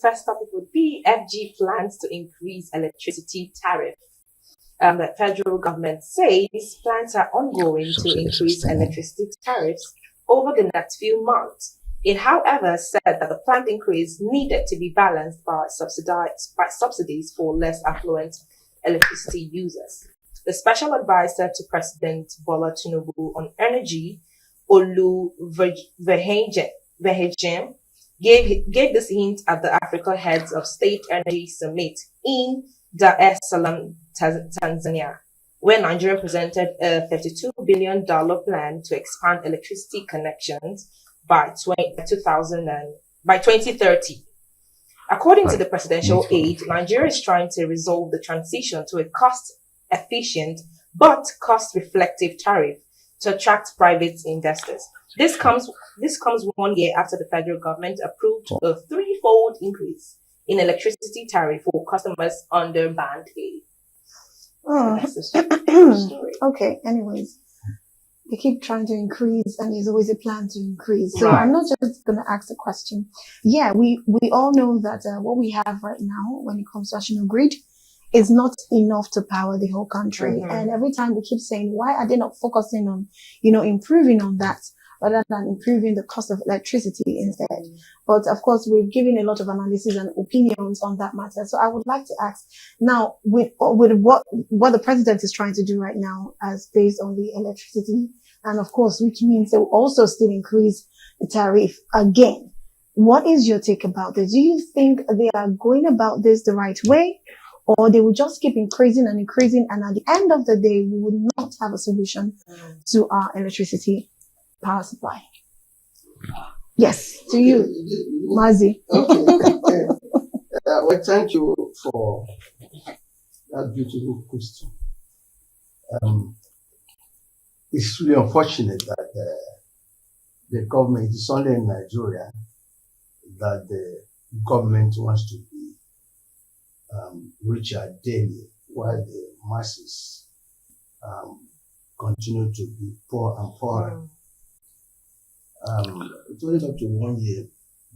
first topic would be FG plans to increase electricity tariff. The federal government says plans are ongoing to increase electricity tariffs over the next few months. It, however, said that the planned increase needed to be balanced by subsidies for less affluent electricity users. The special advisor to President Bola Tinubu on energy, Olu Verhejen, gave this hint at the Africa Heads of State Energy Summit in Dar es Salaam, Tanzania, where Nigeria presented a $32 billion plan to expand electricity connections by 2030. According to the presidential aide, Nigeria is trying to resolve the transition to a cost-efficient but cost-reflective tariff to attract private investors. This comes 1 year after the federal government approved a threefold increase in electricity tariff for customers under Band A. Oh. So that's the story. Okay, anyways. They keep trying to increase and there's always a plan to increase. So Right. I'm not just going to ask the question. Yeah, we all know that what we have right now when it comes to national grid is not enough to power the whole country. Mhm. And every time we keep saying, why are they not focusing on, improving on that rather than improving the cost of electricity instead? But of course, we've given a lot of analysis and opinions on that matter. So I would like to ask now, with what the president is trying to do right now, as based on the electricity, and of course, which means they will also still increase the tariff again. What is your take about this? Do you think they are going about this the right way, or they will just keep increasing and increasing, and at the end of the day, we will not have a solution to our electricity power supply? Yes, to you, Mazi. Okay. Well, thank you for that beautiful question. It's really unfortunate that the government, it's only in Nigeria that the government wants to be richer daily, while the masses continue to be poor and poorer. It's only up to 1 year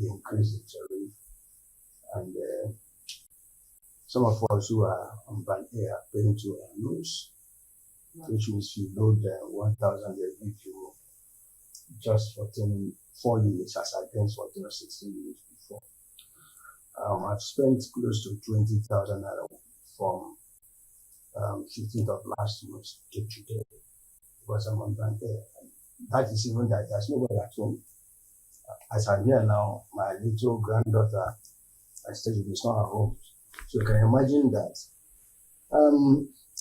they increase the tariff, and some of us who are on Band A are paying to our nose, which means you load 1,000, they give you just 4 units as against 14 or 16 units before. I've spent close to 20,000 from 15th of last month to today because I'm on Band A. That is even that there's nobody at home. As I'm here now, my little granddaughter, I still is not at home. So you can imagine that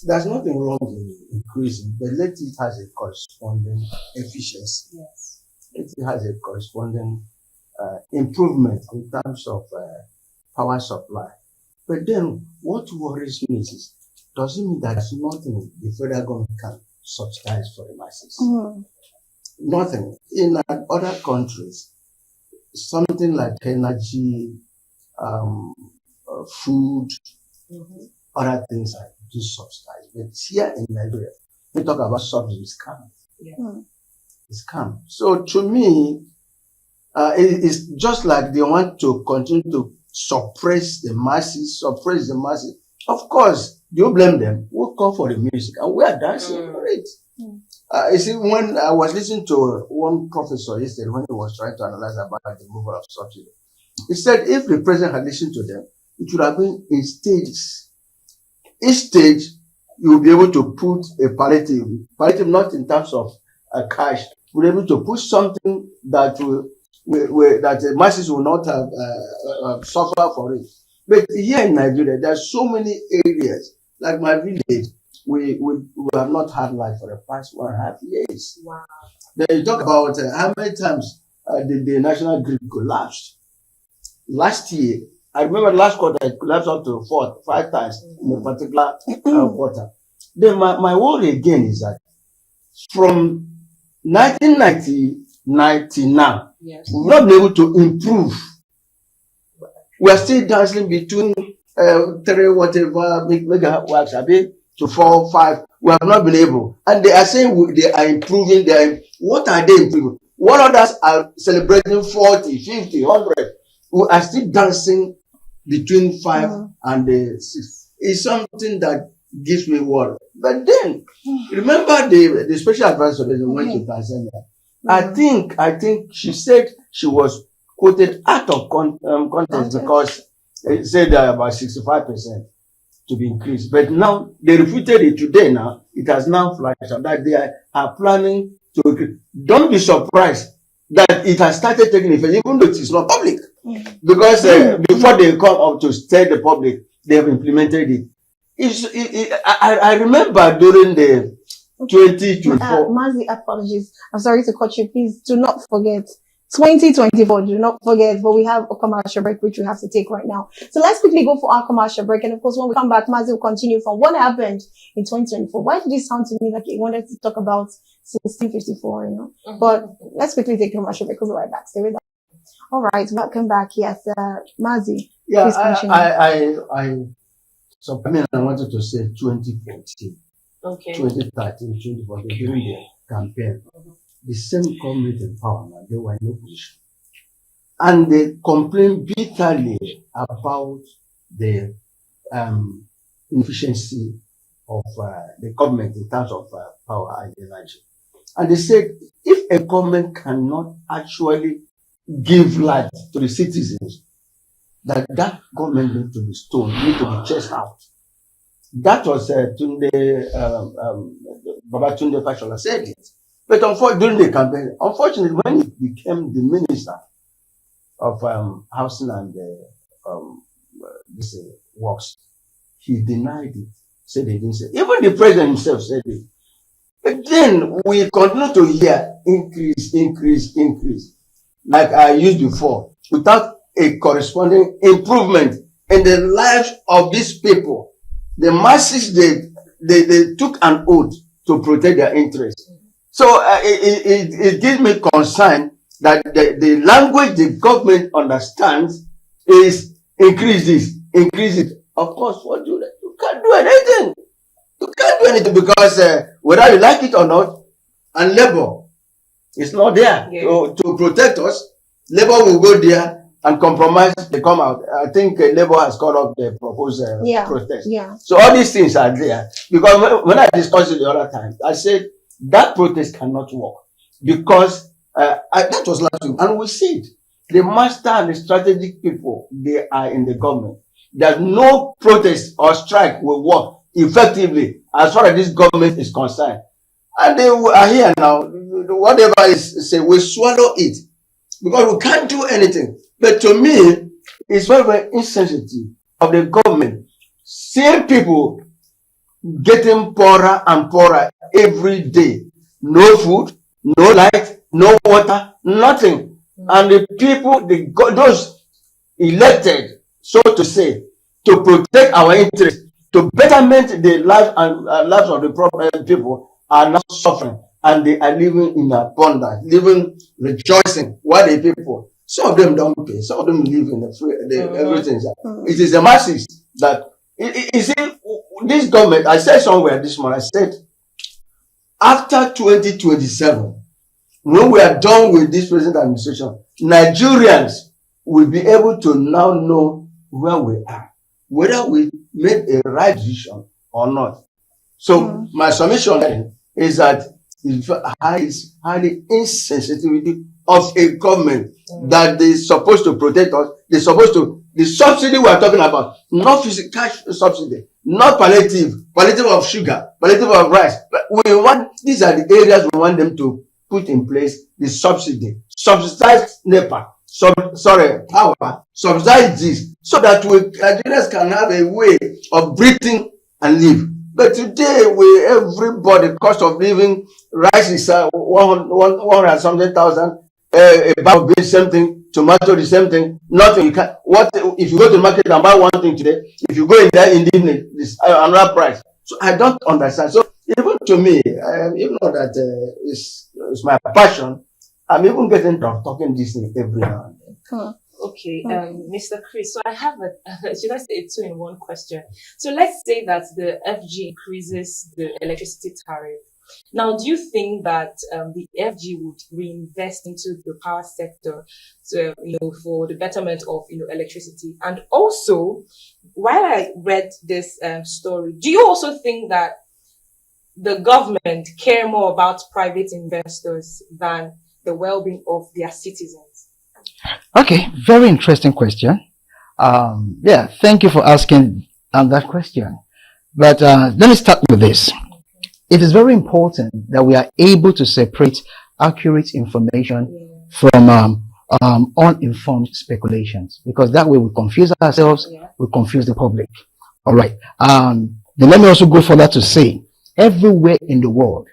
there's nothing wrong in increasing, but let it has a corresponding efficiency. Yes. It has a corresponding improvement in terms of power supply. But then what worries me is, doesn't mean that there's nothing the federal government can subsidize for the masses. Nothing. In other countries, something like energy, food, other things are just subsidized. But here in Nigeria, we talk about subsidies, scam. It's scam. So to me, it's just like they want to continue to suppress the masses. Of course, you blame them. We'll come for the music and we are dancing for it. You see, when I was listening to one professor yesterday, when he was trying to analyze about the removal of subsidy, he said if the president had listened to them, it would have been in stages. Each stage, you will be able to put a palliative not in terms of cash, we'll be able to put something that that the masses will not have suffer for it. But here in Nigeria, there are so many areas, like my village, we have not had light for the past 1.5 years. Wow. Then you talk about how many times the national grid collapsed. Last year, I remember last quarter, it collapsed up to 4, 5 times in a particular quarter. Then my worry again is that from 1999 to now, Yes. we've not been able to improve. We are still dancing between 3 whatever megawatts to 4, 5. We have not been able. And they are saying they are improving. What are they improving? What others are celebrating 40, 50, 100? We are still dancing between 5 and 6 is something that gives me worry. But then, remember the special advisor that went to Tanzania. I think she said she was quoted out of context because it said about 65% to be increased. But now they refuted it today. Now it has now flashed out that they are planning to increase. Don't be surprised that it has started taking effect, even though it is not public, because before they come up to tell the public, they have implemented it. I remember during the 2024. Mazi, apologies. I'm sorry to cut you. Please do not forget 2024. Do not forget, but we have a commercial break which we have to take right now. So let's quickly go for our commercial break, and of course, when we come back, Mazi will continue from what happened in 2024. Why did this sound to me like he wanted to talk about 1654? You know, but let's quickly take a commercial break. We'll be right back. Stay with us. All right, welcome back. Yes, Mazi. Yeah, please continue. So, I wanted to say 2014, Okay. 2013, 2014, during the campaign, the same government in power, they were in opposition. And they complained bitterly about the inefficiency of the government in terms of power and energy. And they said, if a government cannot actually give light to the citizens, that government needs to be stoned, needs to be chased out. That was Tunde Babatunde Fashola said it. But during the campaign, unfortunately, when he became the minister of housing and works, he denied it. Said he didn't say. Even the president himself said it. But then we continue to hear increase, like I used before, without a corresponding improvement in the lives of these people. The masses, they took an oath to protect their interests. So it gives me concern that the language the government understands is increase it. Of course, what do they? You can't do anything. You can't do anything because whether you like it or not, and labor is not there to protect us. Labor will go there and compromise, they come out. I think Labour has called up the proposed protest. Yeah. So all these things are there. Because when I discussed it the other time, I said that protest cannot work. Because that was last week. And we see it. The master and the strategic people, they are in the government. There's no protest or strike will work effectively as far as this government is concerned. And they are here now. Whatever is say, we swallow it. Because we can't do anything. But to me, it's very, very insensitive of the government seeing people getting poorer and poorer every day. No food, no light, no water, nothing. And the people, those elected, so to say, to protect our interests, to betterment the lives and lives of the people, are now suffering. And they are living in abundance, living rejoicing. While the people, some of them don't pay, some of them live in the free, everything. It is the masses that, you see, this government, I said somewhere this morning, I said, after 2027, when we are done with this present administration, Nigerians will be able to now know where we are, whether we made a right decision or not. So my submission is that it's highly insensitivity of a government that they're supposed to protect us. They're supposed to, the subsidy we are talking about, not physical cash subsidy, not palliative of sugar, palliative of rice. But we want, these are the areas we want them to put in place, the subsidy, subsidize NEPA, power, subsidize this, so that Nigerians can have a way of breathing and live. But today, everybody, cost of living, rice is 100 something thousand, a bag of beans, same thing, tomato, the same thing, nothing. You can, what, if you go to the market and buy one thing today, if you go in there in the evening, it's another price. So I don't understand. So even to me, even though that it's my passion, I'm even getting tired of talking this thing every now and then. Okay, Mr. Chris, so I have should I say a two-in-one question? So let's say that the FG increases the electricity tariff Now, do you think that the FG would reinvest into the power sector to, for the betterment of, electricity? And also, while I read this story, do you also think that the government care more about private investors than the well-being of their citizens? Okay, very interesting question. Yeah, thank you for asking that question. But let me start with this. It is very important that we are able to separate accurate information from uninformed speculations, because that way we confuse ourselves, we confuse the public. All right. Then let me also go further to say, everywhere in the world,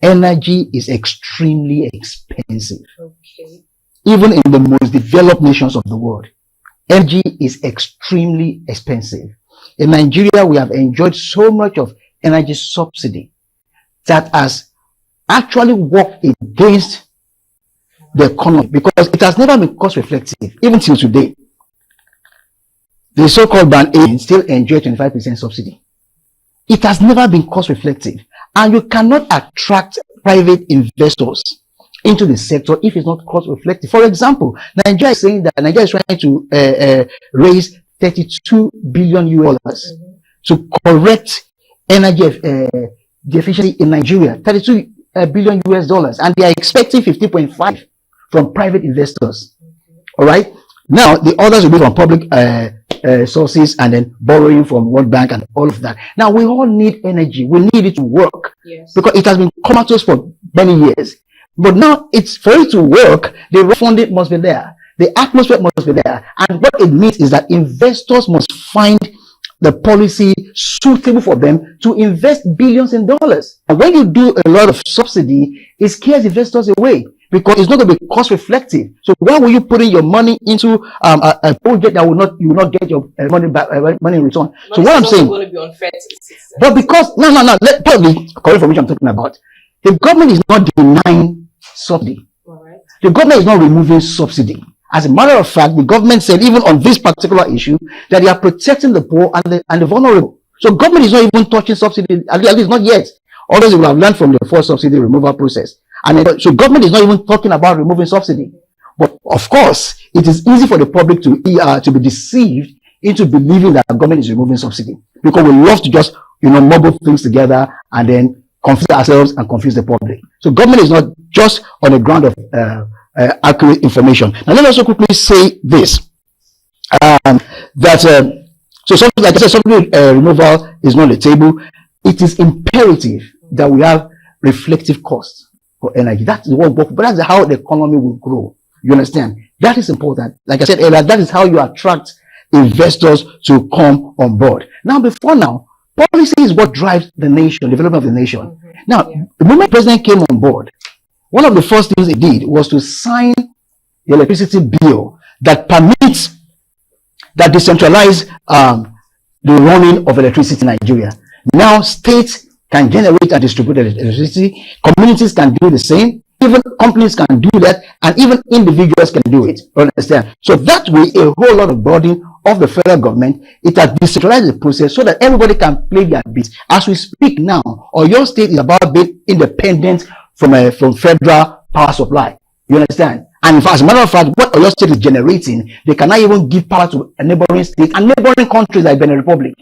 energy is extremely expensive. Okay. Even in the most developed nations of the world, energy is extremely expensive. In Nigeria, we have enjoyed so much of energy subsidy that has actually worked against the economy, because it has never been cost reflective, even till today. The so-called band A still enjoy 25% subsidy. It has never been cost reflective, and you cannot attract private investors into the sector if it's not cost reflective. For example, Nigeria is saying that Nigeria is trying to raise $32 billion to correct energy deficiency in Nigeria, $32 billion, and they are expecting 50.5 from private investors. All right. Now the others will be from public sources, and then borrowing from World Bank and all of that. Now we all need energy. We need it to work, because it has been comatose for many years. But now it's for it to work, the funding must be there. The atmosphere must be there. And what it means is that investors must find the policy suitable for them to invest billions in dollars. And when you do a lot of subsidy, it scares investors away, because it's not going to be cost reflective. So why will you put in your money into a project that you will not get your money back, money in return? So what I'm saying, going to be unfair to the system. But because no, let probably correct information I'm talking about. The government is not denying subsidy. Right. The government is not removing subsidy. As a matter of fact, the government said even on this particular issue that they are protecting the poor and the vulnerable. So government is not even touching subsidy, at least not yet. Others will have learned from the first subsidy removal process. And so government is not even talking about removing subsidy. But of course, it is easy for the public to be deceived into believing that the government is removing subsidy, because we love to just mumble things together and then confuse ourselves and confuse the public. So government is not just on the ground of accurate information. Now let me also quickly say this, so something like I said, subsidy removal is not on the table. It is imperative that we have reflective costs for energy. That's the one, but that's how the economy will grow. You understand? That is important. Like I said earlier, that is how you attract investors to come on board. Now, policy is what drives the nation, development of the nation. Now, the moment the president came on board, one of the first things he did was to sign the electricity bill that permits that decentralize the running of electricity in Nigeria. Now, states can generate and distribute electricity, communities can do the same, even companies can do that, and even individuals can do it. Understand? So that way, a whole lot of burden of the federal government, it has decentralized the process so that everybody can play their bit. As we speak now, or your state is about being independent from federal power supply. You understand? And as a matter of fact, what your state is generating, they cannot even give power to a neighboring state and neighboring countries like Benin Republic.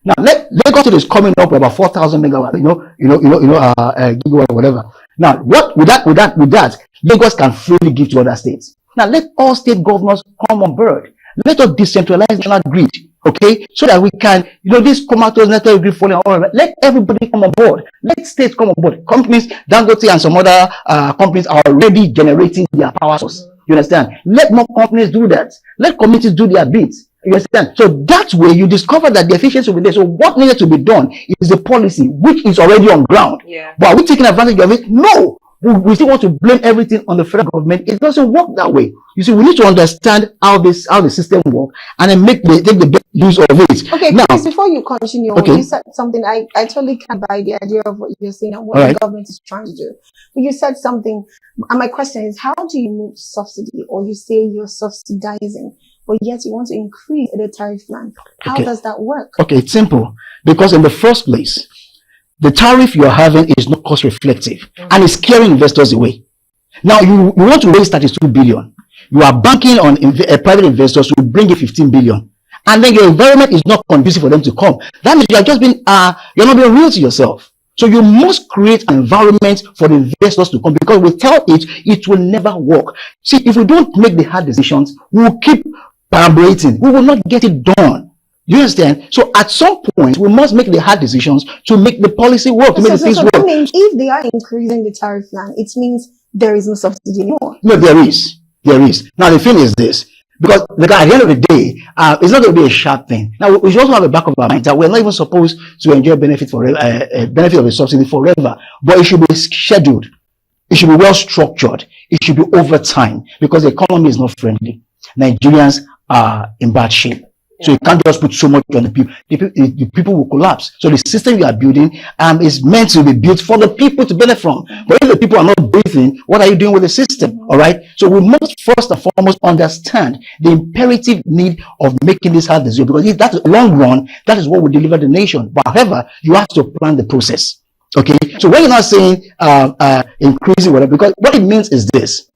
Now, Lagos is coming up with about 4,000 megawatts, gigawatt or whatever. Now, what with that, Lagos can freely give to other states. Now, let all state governors come on board. Let us decentralize the national grid, okay? So that we can, this comatose national grid falling all over. Let everybody come on board. Let states come on board. Companies, Dangote and some other companies are already generating their power source. You understand? Let more companies do that. Let communities do their bits. You understand? So that way you discover that the efficiency will be there. So what needed to be done is the policy, which is already on ground. Yeah. But are we taking advantage of it? No. We still want to blame everything on the federal government. It doesn't work that way. You see, we need to understand how the system works and then take the best use of it. Okay, now, Chris, before you continue, you said something I totally can't buy the idea of what you're saying and what the government is trying to do. But you said something, and my question is, how do you move subsidy, or you say you're subsidizing, but yet you want to increase the tariff plan? How does that work? Okay, it's simple. Because in the first place, the tariff you're having is not cost reflective and it's scaring investors away. Now you want to raise 32 billion. You are banking on private investors who bring you 15 billion. And then your environment is not conducive for them to come. That means you are just being, you're not being real to yourself. So you must create an environment for the investors to come, because without it, it will never work. See, if we don't make the hard decisions, we will keep perambulating. We will not get it done. You understand? So at some point, we must make the hard decisions to make the policy work, to make the things work. That means if they are increasing the tariff plan, it means there is no subsidy anymore. No, there is. There is. Now, the thing is this. Because at the end of the day, it's not going to be a sharp thing. Now, we should also have a back of our mind that we're not even supposed to enjoy benefit of a subsidy forever, but it should be scheduled. It should be well structured. It should be over time, because the economy is not friendly. Nigerians are in bad shape. So you can't just put so much on the people. The people will collapse. So the system you are building is meant to be built for the people to benefit from. But if the people are not breathing, what are you doing with the system? All right. So we must first and foremost understand the imperative need of making this hard decision, because if that's long run, that is what will deliver the nation. But however, you have to plan the process. Okay. So when you're not saying increasing whatever, because what it means is this: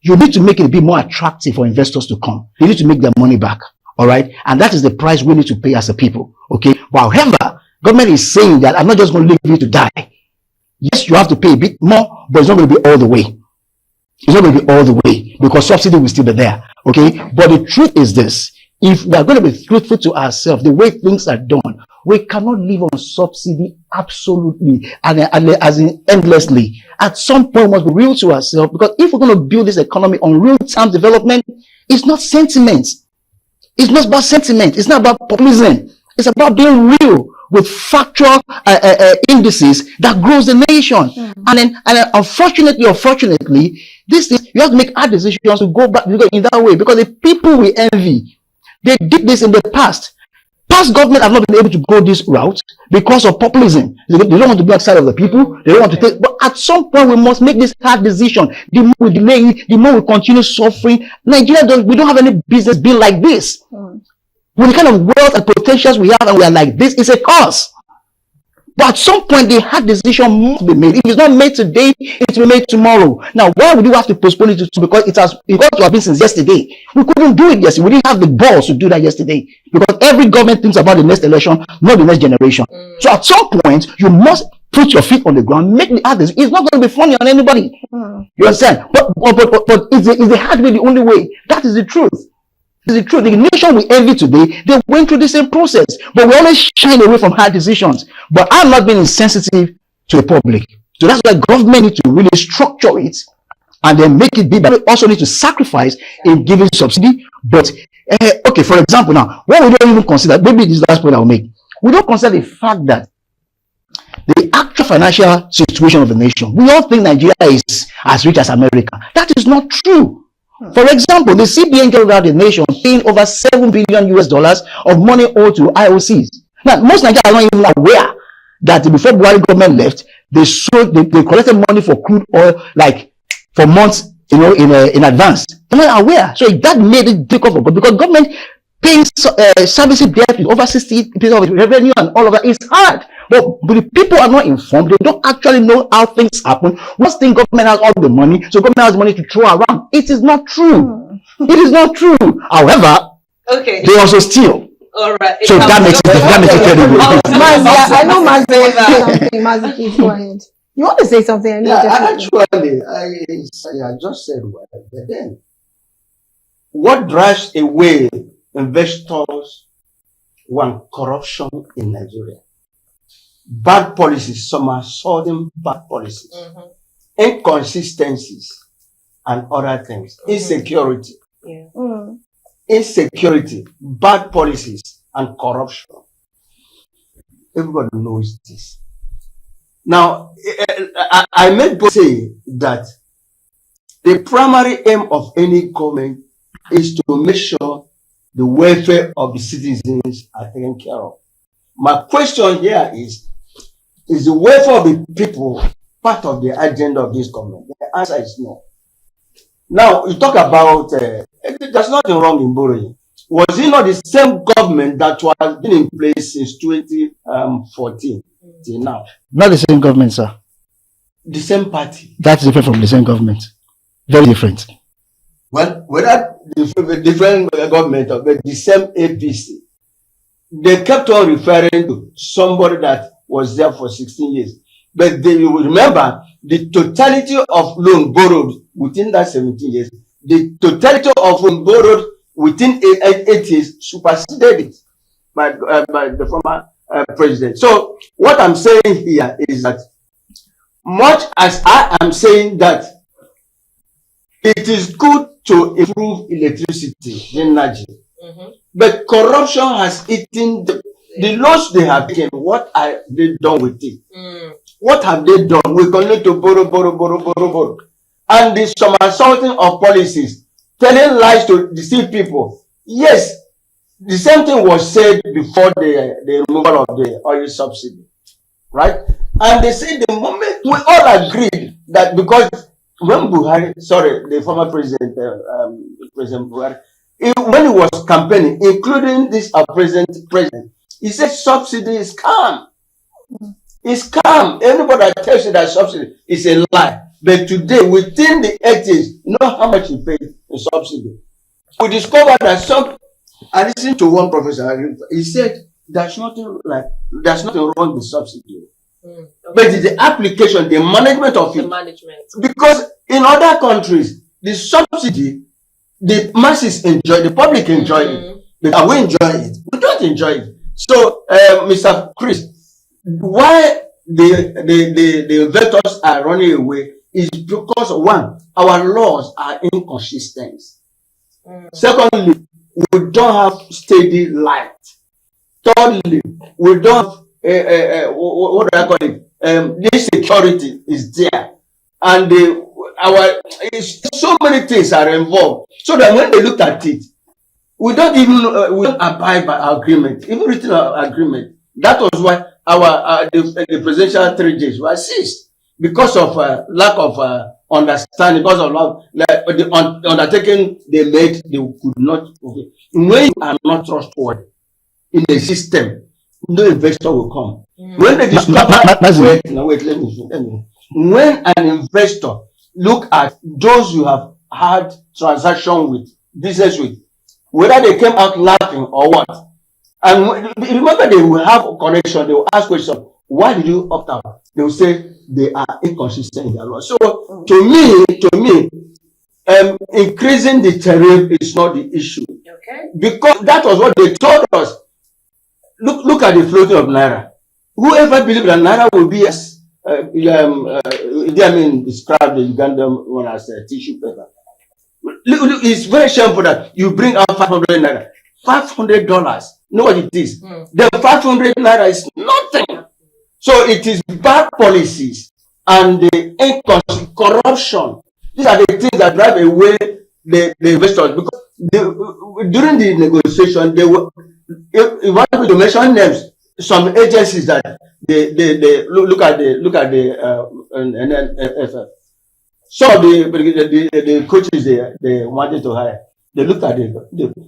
you need to make it a bit more attractive for investors to come. They need to make their money back. All right. And that is the price we need to pay as a people. Okay. But however, government is saying that I'm not just going to leave you to die. Yes, you have to pay a bit more, but it's not going to be all the way. It's not going to be all the way, because subsidy will still be there. Okay. But the truth is this: if we are going to be truthful to ourselves, the way things are done, we cannot live on subsidy absolutely and as in endlessly. At some point, we must be real to ourselves, because if we're going to build this economy on real-time development, it's not sentiment. It's not about sentiment. It's not about populism. It's about being real with factual indices that grows the nation. And unfortunately, this is, you have to make hard decisions to go back in that way, because the people we envy, they did this in the past. Past government have not been able to go this route because of populism. They don't want to be outside of the people. They don't want to take. But at some point, we must make this hard decision. The more we delay it, the more we continue suffering. Nigeria we don't have any business being like this. With the kind of wealth and potentials we have, and we are like this, it's a curse. But at some point, the hard decision must be made. If it's not made today, it will be made tomorrow. Now, why would you have to postpone it? Because it got to have been since yesterday. We couldn't do it yesterday. We didn't have the balls to do that yesterday. Because every government thinks about the next election, not the next generation. So at some point, you must put your feet on the ground, make the hard decision. It's not going to be funny on anybody. You understand? But is the hard way the only way? That is the truth. Is the truth. The nation we envy today, they went through the same process, but we always shine away from hard decisions. But I'm not being insensitive to the public. So that's why government need to really structure it and then make it big. But we also need to sacrifice in giving subsidy. But okay, for example, now what we don't even consider, maybe this is the last point I'll make. We don't consider the fact that the actual financial situation of the nation, we all think Nigeria is as rich as America. That is not true. For example, the CBN carried out the nation paying over $7 billion of money owed to IOCs. Now, most Nigerians are not even aware that before Buhari government left, they collected money for crude oil like for months, in advance. They're not aware. So that made it difficult because government paying servicing debt with over 60% of revenue and all of that is hard. But the people are not informed. They don't actually know how things happen. One thing, government has all the money, so government has money to throw around. It is not true. It is not true. However, they also steal. All right. So that makes it credible. I know Mazi, please go ahead. You want to say something? Actually, I just said well, but then what drives away investors want corruption in Nigeria? Bad policies, some are sudden bad policies, inconsistencies, and other things. Insecurity, insecurity, bad policies, and corruption. Everybody knows this. Now, I meant to say that the primary aim of any government is to make sure the welfare of the citizens are taken care of. My question here is the welfare of the people part of the agenda of this government? The answer is no. Now, you talk about, there's nothing wrong in borrowing. Was it not the same government that was been in place since 2014? till now. Not the same government, sir. The same party. That's different from the same government. Very different. Well, whether different government or the same APC, they kept on referring to somebody that was there for 16 years. But they will remember the totality of loan borrowed within that 17 years, the totality of loan borrowed within 8 years superseded it by the former president. So what I'm saying here is that much as I am saying that it is good to improve electricity, energy, but corruption has eaten the loans they have taken. What are they done with it? What have they done? We continue to borrow. And the somersaulting of policies, telling lies to deceive people. Yes, the same thing was said before the removal of the oil subsidy, right? And they say the moment we all agreed that because when Buhari, the former president, President Buhari, when he was campaigning, including this president, he said subsidy is calm. It's calm. Everybody that tells you that subsidy is a lie. But today, within the 8 years, you know how much he paid in subsidy. We discovered that I listened to one professor, he said there's nothing wrong with subsidy. Okay. But it's the application, the management of it. Because in other countries, the subsidy, the masses enjoy, the public enjoy it. But we enjoy it. We don't enjoy it. So, Mr. Chris, why the investors are running away is because, one, our laws are inconsistent. Secondly, we don't have steady light. Thirdly, we don't what do I call it? This security is there, and so many things are involved. So that when they look at it, we don't abide by our agreement, even written agreement. That was why the presidential 3 days were seized because of lack of understanding, because of the undertaking they made, they could not. Okay. When you are not trustworthy in the system, no investor will come. When they discover, wait, let me. When an investor look at those you have had transaction with, business with, whether they came out laughing or what, and remember they will have a connection, they will ask questions. Why did you opt out? They will say they are inconsistent in their law. So to me, increasing the tariff is not the issue. Okay. Because that was what they told us. Look at the floating of Naira. Whoever believes that Naira will be as described the Ugandan one as a tissue paper. It's very shameful that you bring out 500 Naira. $500. Know what it is? The 500 Naira is nothing. So it is bad policies and the corruption. These are the things that drive away the investors. Because during the negotiation, they were, if you want me to mention names, some agencies that they look at the some of the coaches they wanted to hire, they looked at it.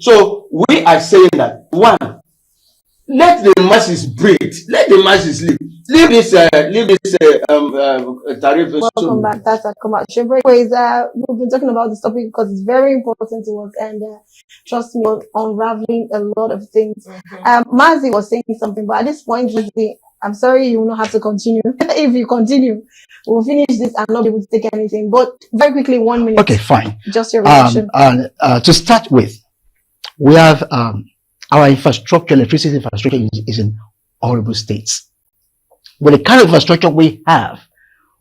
So we are saying that, one, let the masses breathe, let the masses live. Leave this tariff. Welcome back. That's a commercial break. We've been talking about this topic because it's very important to us, and trust me, unraveling a lot of things. Mazi was saying something, but at this point, Mazi, I'm sorry, you will not have to continue. If you continue, we'll finish this and not be able to take anything. But very quickly, 1 minute. Okay, fine. Just your reaction. To start with, we have our infrastructure, electricity infrastructure is in horrible states. With the kind of infrastructure we have,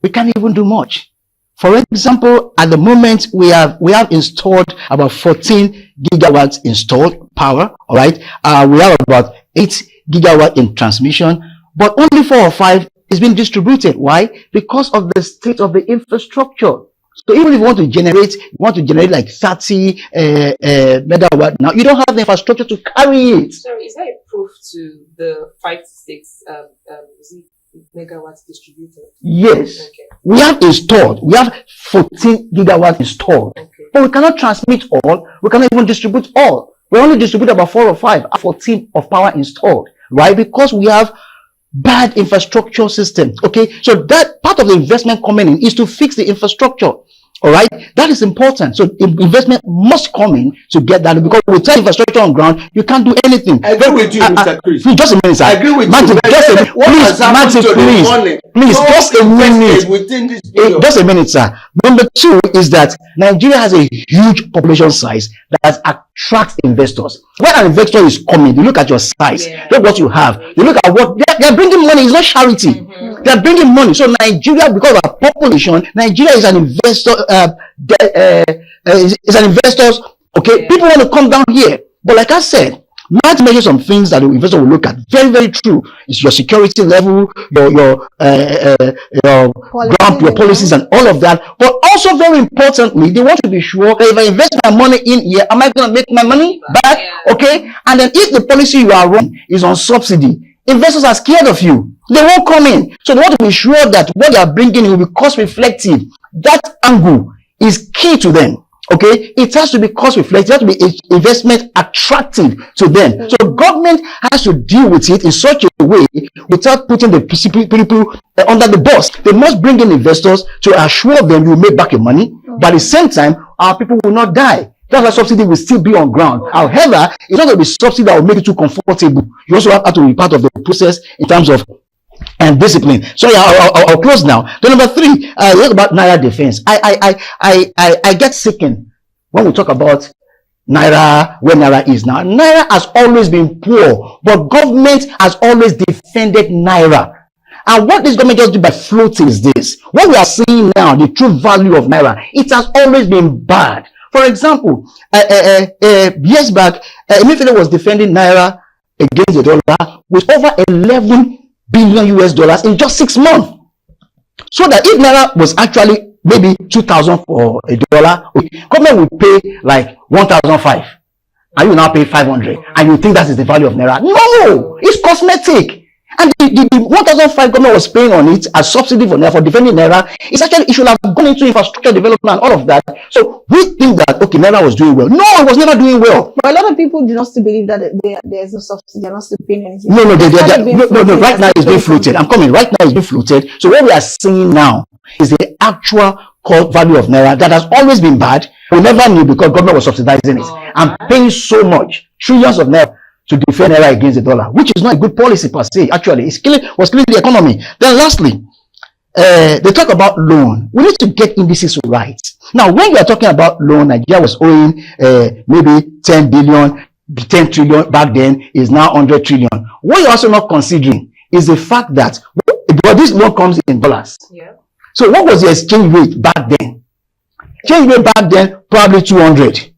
we can't even do much. For example, at the moment, we have installed about 14 gigawatts installed power. All right. We have about 8 gigawatts in transmission, but only 4 or 5 is being distributed. Why? Because of the state of the infrastructure. So even if you want to generate like 30 megawatt now, you don't have the infrastructure to carry it. So is that a proof to the 5 to 6 megawatts distributed? Yes. Okay. We have 14 gigawatts installed. Okay. But we cannot transmit all. We cannot even distribute all. We only distribute about 4 or 5, 14 of power installed. Right? Because we have bad infrastructure system. Okay, so that part of the investment coming in is to fix the infrastructure. All right, that is important. So investment must come in to get that, because without infrastructure on ground, you can't do anything. I agree with you, Mr. Chris. Just a minute, sir. I agree with Magic, you. just a minute. Please, just a minute. Within this Just a minute, sir. Number two is that Nigeria has a huge population size that attracts investors. When an investor is coming, you look at your size, look what you have, you look at what they're bringing money. It's not charity. They're bringing money. So Nigeria, because of our population, Nigeria is an investor. Is an investors. Okay, people want to come down here, but like I said, might measure some things that the investor will look at. Very, very true. It's your security level, your policies and all of that. But also very importantly, they want to be sure that if I invest my money in here, am I going to make my money back? Okay. And then if the policy you are running is on subsidy, investors are scared of you. They won't come in. So they want to be sure that what they are bringing in will be cost reflective. That angle is key to them. Okay, it has to be cost reflective, it has to be investment attractive to them. So government has to deal with it in such a way without putting the people under the bus. They must bring in investors to assure them you make back your money, but at the same time, our people will not die. That's why subsidy will still be on ground. However, it's not going to be subsidy that will make it too comfortable. You also have to be part of the process in terms of and discipline. So I'll close now. Then number three, talk about Naira defense. I get sickened when we talk about Naira, where Naira is now. Naira has always been poor, but government has always defended Naira. And what this government just do by floating is this. What we are seeing now, the true value of Naira, it has always been bad. For example, years back, Emefiele was defending Naira against the dollar with over 11 billion US dollars in just 6 months. So that if Naira was actually maybe 2,000 for a dollar, government will pay like 1,005, and you now pay 500, and you think that is the value of Naira. No, it's cosmetic. And the 1,005 government was paying on it as subsidy for Naira, for defending Naira. It's actually, it should have gone into infrastructure development and all of that. So we think that, okay, Naira was doing well. No, it was never doing well. But a lot of people do not still believe that there's no subsidy. They're not still paying anything. No, right now it's being floated. I'm coming. Right now it's being floated. So what we are seeing now is the actual core value of Naira that has always been bad. We never knew because government was subsidizing it and paying so much, trillions of Naira to defend Naira against the dollar, which is not a good policy per se. Actually, was killing the economy. Then lastly, they talk about loan. We need to get indices right. Now, when you are talking about loan, Nigeria was owing maybe 10 billion, 10 trillion back then, is now 100 trillion. What you're also not considering is the fact that because this loan comes in dollars. Yeah. So what was the exchange rate back then? Exchange rate back then, probably 200,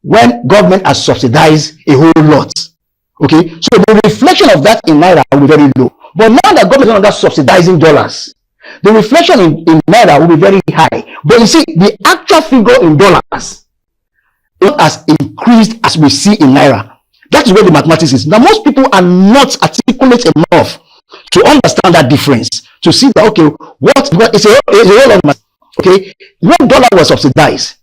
when government has subsidized a whole lot. Okay, so the reflection of that in Naira will be very low. But now that government is no longer subsidizing dollars, the reflection in Naira will be very high. But you see, the actual figure in dollars not as increased as we see in Naira. That is where the mathematics is. Now, most people are not articulate enough to understand that difference. To see that, okay, it's a whole lot of math. Okay, when dollar was subsidized,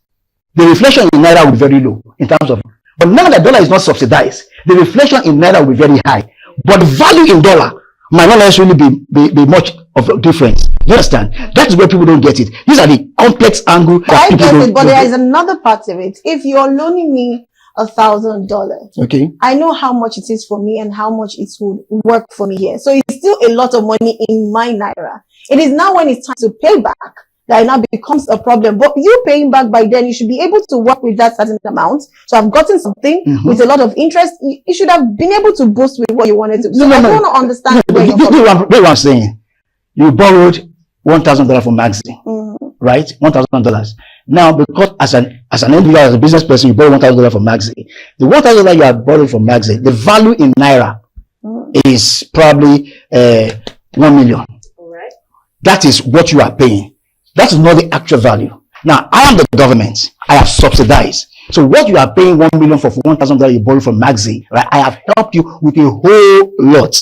the reflection in Naira will be very low in terms of. But now that dollar is not subsidized, the reflection in Naira will be very high. But the value in dollar might not necessarily be much of a difference. You understand? That is where people don't get it. These are the complex angle. I get it, but there is another part of it. If you're loaning me $1,000, okay, I know how much it is for me and how much it would work for me here. So it's still a lot of money in my Naira. It is now when it's time to pay back that it now becomes a problem. But you paying back by then, you should be able to work with that certain amount. So I've gotten something with a lot of interest. You should have been able to boost with what you wanted to. So I don't understand where you're coming from. What I'm saying, you borrowed $1,000 from Maxi, right? $1,000. Now, because as an individual, as a business person, you borrow $1,000 from Maxi. The $1,000 you have borrowed from Maxi, the value in Naira is probably 1 million. All right. That is what you are paying. That is not the actual value. Now, I am the government. I have subsidized. So what you are paying 1 million for $1,000 you borrow from Maxi, right? I have helped you with a whole lot.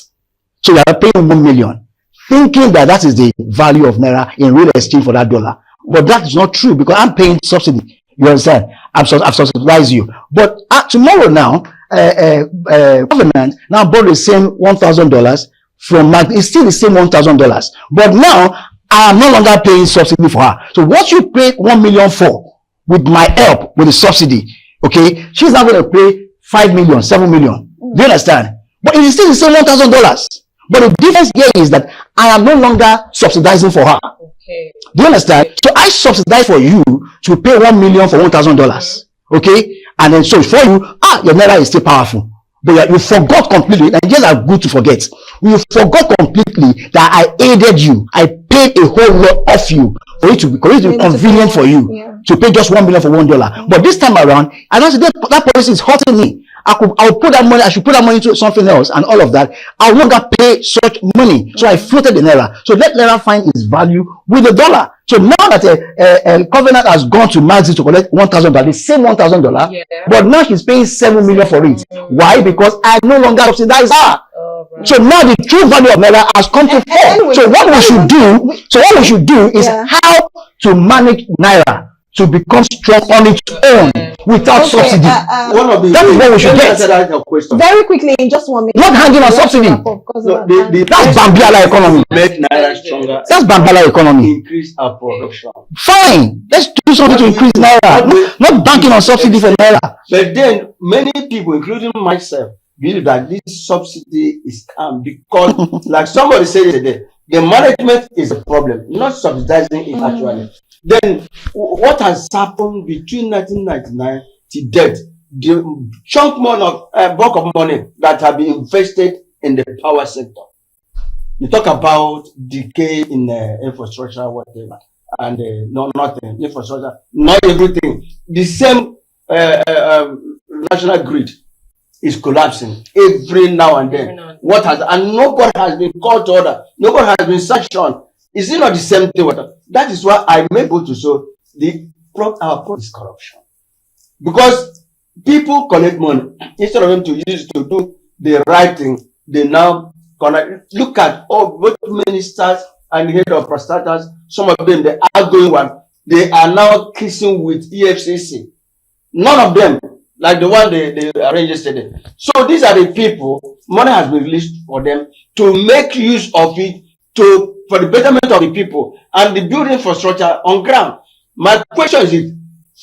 So you are paying 1 million, thinking that that is the value of Naira in real exchange for that dollar. But that is not true because I'm paying subsidy. You understand? I've subsidized you. But tomorrow now, government now borrow the same $1,000 from my, it's still the same $1,000. But now I am no longer paying subsidy for her. So what you pay 1 million for with my help with the subsidy, okay, she's not going to pay 5 million, 7 million. Do you understand? But it is still the same $1,000. But the difference here is that I am no longer subsidizing for her. Okay. Do you understand? So I subsidize for you to pay 1 million for $1,000. Okay? And then so for you, your naira is still powerful. But you forgot completely. Nigerians are good to forget. You forgot completely that I aided you. I paid a whole lot off you for it to be convenient for you to pay just 1 million for $1. But this time around, I don't see that policy is hurting me. I'll put that money, I should put that money into something else and all of that. I'll no longer pay such money. So I floated the naira. So let naira find its value with the dollar. So now that a covenant has gone to Maxi to collect $1,000, the same $1,000, but now she's paying 7 million for it. Why? Because I no longer subsidize her. So now the true value of naira has come to 4. So what we should do is how to manage naira to become strong on its own without subsidy. That is what we should get. Very quickly, in just 1 minute. Not hanging on subsidy. That's Bambiala economy. Make naira stronger. That's Bambiala economy. Increase our production. Fine. Let's do something to increase naira. Not banking on subsidy for naira. But then many people, including myself, believe that this subsidy is scam because, like somebody said today, the management is a problem, not subsidizing it actually. Then what has happened between 1999 to date? The chunk money of bulk of money that have been invested in the power sector. You talk about decay in infrastructure, whatever, and nothing infrastructure, not everything. The same national grid is collapsing every now and then. What has and nobody has been called to order. Nobody has been sanctioned. Is it not the same thing? That is why I'm able to show our problem is corruption. Because people collect money instead of them to use it to do the right thing. They now look at both ministers and the head of prostators. Some of them, the outgoing one, they are now kissing with EFCC. None of them, like the one they arranged yesterday. So these are the people. Money has been released for them to make use of it for the betterment of the people and the building infrastructure on ground. My question is,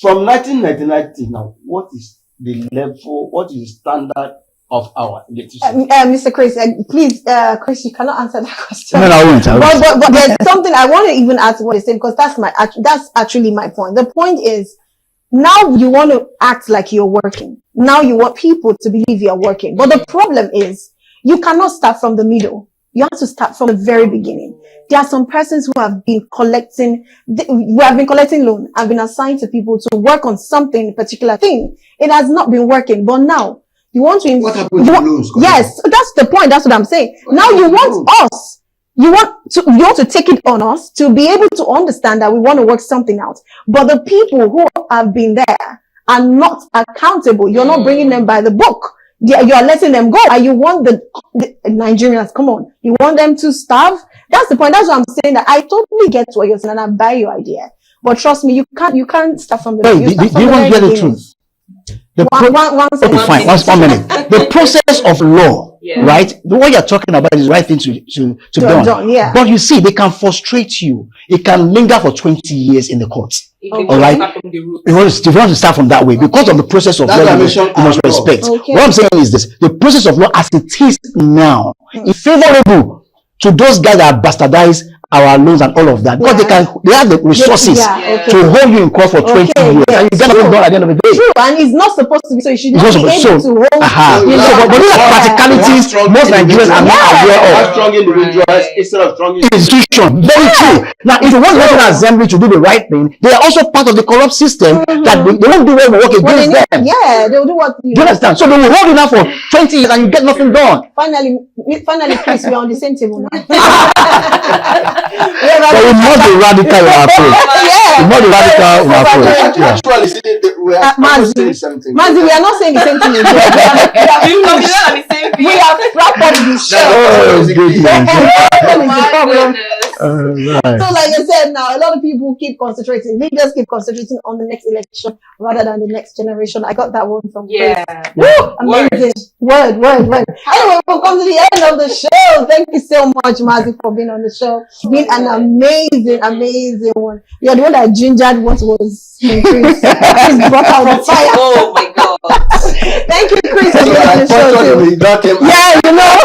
from 1999 to now, what is the level, what is the standard of our electricity? Mr. Chris, please, Chris, you cannot answer that question. No, I won't. But there's something I want to even ask what they say, because that's actually my point. The point is, now you want to act like you're working. Now you want people to believe you're working. But the problem is, you cannot start from the middle. You have to start from the very beginning. There are some persons who have been collecting loan, have been assigned to people to work on something, particular thing. It has not been working, but now you want to. What happened to loans? Yes, that's the point. That's what I'm saying. Now you want us. You want to take it on us to be able to understand that we want to work something out. But the people who have been there are not accountable. You're not bringing them by the book. You are letting them go. And you want the Nigerians, come on. You want them to starve? That's the point. That's what I'm saying. That I totally get what you're saying and I buy your idea. But trust me, you can't start from the beginning. Do you want to hear the truth? One minute. The process of law, right? What you're talking about is the right thing to be done. Yeah. But you see, they can frustrate you. It can linger for 20 years in the courts. All right? You want to start from that way because of the process of law. You must respect. Okay. What I'm saying is this: the process of law, as it is now, is favorable to those guys that bastardize our loans and all of that, because they have the resources to hold you in court for 20 years, and you get nothing done at the end of the day. True, and it's not supposed to be so. You should not be able to hold. But these are practicalities most Nigerians are not aware of. Strong individuals instead of strong institution. Very true. Now, if you want the National Assembly to do the right thing, they are also part of the corrupt system that they won't do well work against them. Yeah, they'll do what you understand? So they will hold you now for 20 years and you get nothing done. Finally, Chris, we are on the same table now. So we must be radical in our approach. We must be radical in our approach. Mazi, we are not saying the same thing again. We are wrapped up this show. Oh, good. What is the problem? Right. So, like I said, now a lot of people keep concentrating. Leaders keep concentrating on the next election rather than the next generation. I got that one from Chris. Woo! Amazing. Word. Anyway, we'll come to the end of the show. Thank you so much, Mazi, for being on the show. It's been an amazing one. You're the one that gingered what was increased. Just brought out the fire. Oh my God. Thank you, Chris, for being on the show too. We got him. Yeah, you know.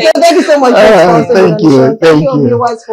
So thank you so much for sponsoring Thank on the show. you. Thank you, viewers, for